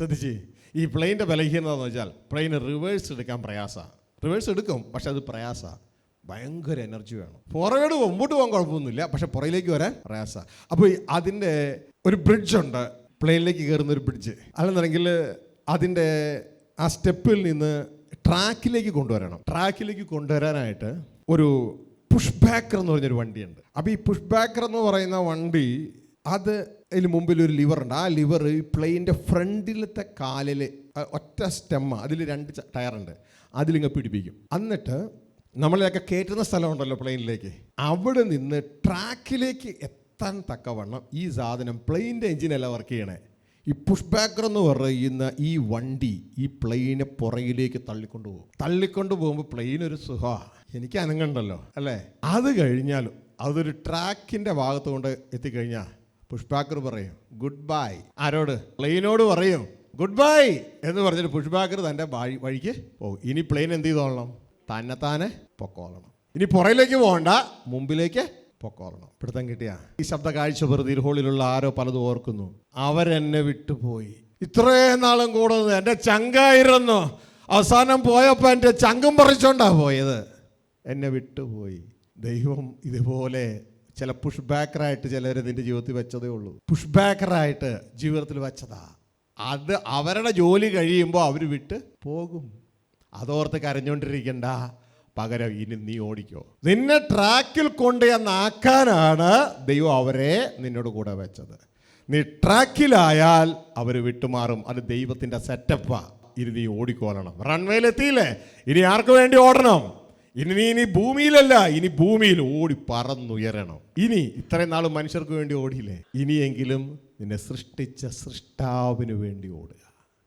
ശ്രദ്ധിച്ച്, ഈ പ്ലെയിൻ്റെ ബലഹീനത എന്ന് വെച്ചാൽ പ്ലെയിന് റിവേഴ്സ് എടുക്കാൻ പ്രയാസമാണ്. റിവേഴ്സ് എടുക്കും, പക്ഷെ അത് പ്രയാസമാണ്. ഭയങ്കര എനർജി വേണം. പുറകോട്ട് മുമ്പോട്ട് പോകാൻ കുഴപ്പമൊന്നുമില്ല, പക്ഷെ പുറകിലേക്ക് വരാൻ പ്രയാസമാണ്. അപ്പോൾ അതിൻ്റെ ഒരു ബ്രിഡ്ജുണ്ട്, പ്ലെയിനിലേക്ക് കയറുന്ന ഒരു ബ്രിഡ്ജ്. അല്ലെന്നുണ്ടെങ്കിൽ അതിൻ്റെ ആ സ്റ്റെപ്പിൽ നിന്ന് ട്രാക്കിലേക്ക് കൊണ്ടുവരണം. ട്രാക്കിലേക്ക് കൊണ്ടുവരാനായിട്ട് ഒരു പുഷ് ബാക്കർ എന്ന് പറഞ്ഞൊരു വണ്ടിയുണ്ട്. അപ്പോൾ ഈ പുഷ് ബാക്കർ എന്ന് പറയുന്ന വണ്ടി, അതിന് മുമ്പിൽ ഒരു ലിവറുണ്ട്. ആ ലിവർ ഈ പ്ലെയിൻ്റെ ഫ്രണ്ടിലത്തെ കാലിൽ ഒറ്റ സ്റ്റെമ്മ, അതിൽ 2 ടയറുണ്ട്, അതിലിങ്ങ് പിടിപ്പിക്കും. എന്നിട്ട് നമ്മളെയൊക്കെ കയറ്റുന്ന സ്ഥലമുണ്ടല്ലോ പ്ലെയിനിലേക്ക്, അവിടെ നിന്ന് ട്രാക്കിലേക്ക് എത്താൻ തക്കവണ്ണം ഈ സാധനം, പ്ലെയിൻ്റെ എഞ്ചിനല്ല വർക്ക് ചെയ്യണേ, ഈ പുഷ് ബാക്കർ എന്ന് പറയുന്ന ഈ വണ്ടി ഈ പ്ലെയിനെ പുറകിലേക്ക് തള്ളിക്കൊണ്ട് പോകുമ്പോൾ പ്ലെയിൻ ഒരു സുഖമാണ്, എനിക്ക് അനങ്ങണ്ടല്ലോ അല്ലേ. അത് കഴിഞ്ഞാലും അതൊരു ട്രാക്കിൻ്റെ ഭാഗത്ത് കൊണ്ട് എത്തിക്കഴിഞ്ഞാൽ പുഷ് ബാക്കർ പറയും ഗുഡ് ബൈ. ആരോട്? പ്ലെയിനോട് പറയും ഗുഡ് ബൈ എന്ന് പറഞ്ഞിട്ട് പുഷ് ബാക്കർ തൻ്റെ വഴിക്ക് പോകും. ഇനി പ്ലെയിൻ എന്ത് ചെയ്തോളണം? തന്നെത്താനെ പൊക്കോളണം. ഇനി പുറയിലേക്ക് പോകണ്ട, മുമ്പിലേക്ക് പൊക്കോളണം. പിടുത്തം കിട്ടിയ ഈ ശബ്ദ കാഴ്ച വെറുതെ ഹോളിലുള്ള ആരോ പലതും ഓർക്കുന്നു. അവരെന്നെ വിട്ടുപോയി. ഇത്രയും നാളും കൂടെ എൻ്റെ ചങ്കായിരുന്നു, അവസാനം പോയപ്പോൾ എൻ്റെ ചങ്കും പറിച്ചോണ്ടാ പോയത്, എന്നെ വിട്ടുപോയി. ദൈവം ഇതുപോലെ ചില പുഷ് ബാക്കറായിട്ട് ചിലർ നിൻ്റെ ജീവിതത്തിൽ വെച്ചതേ ഉള്ളൂ. പുഷ് ബാക്കറായിട്ട് ജീവിതത്തിൽ വെച്ചതാ. അത് അവരുടെ ജോലി കഴിയുമ്പോൾ അവർ വിട്ട് പോകും. അതോർത്ത് കരഞ്ഞുകൊണ്ടിരിക്കണ്ട, പകരം ഇനി നീ ഓടിക്കോ. നിന്നെ ട്രാക്കിൽ കൊണ്ടുവന്നാക്കാനാണ് ദൈവം അവരെ നിന്നോട് കൂടെ വെച്ചത്. നീ ട്രാക്കിലായാൽ അവർ വിട്ടുമാറും. അത് ദൈവത്തിൻ്റെ സെറ്റപ്പാ. ഇനി നീ ഓടിക്കോളണം. റൺവേയിലെത്തിയില്ലേ, ഇനി ആർക്ക് വേണ്ടി ഓടണം? ഇനി ഭൂമിയിലല്ല, ഇനി ഭൂമിയിൽ ഓടി പറന്നുയരണം. ഇനി ഇത്രയും നാളും മനുഷ്യർക്ക് വേണ്ടി ഓടിയില്ലേ, ഇനിയെങ്കിലും നിന്നെ സൃഷ്ടിച്ച സൃഷ്ടാവിന് വേണ്ടി ഓടുക.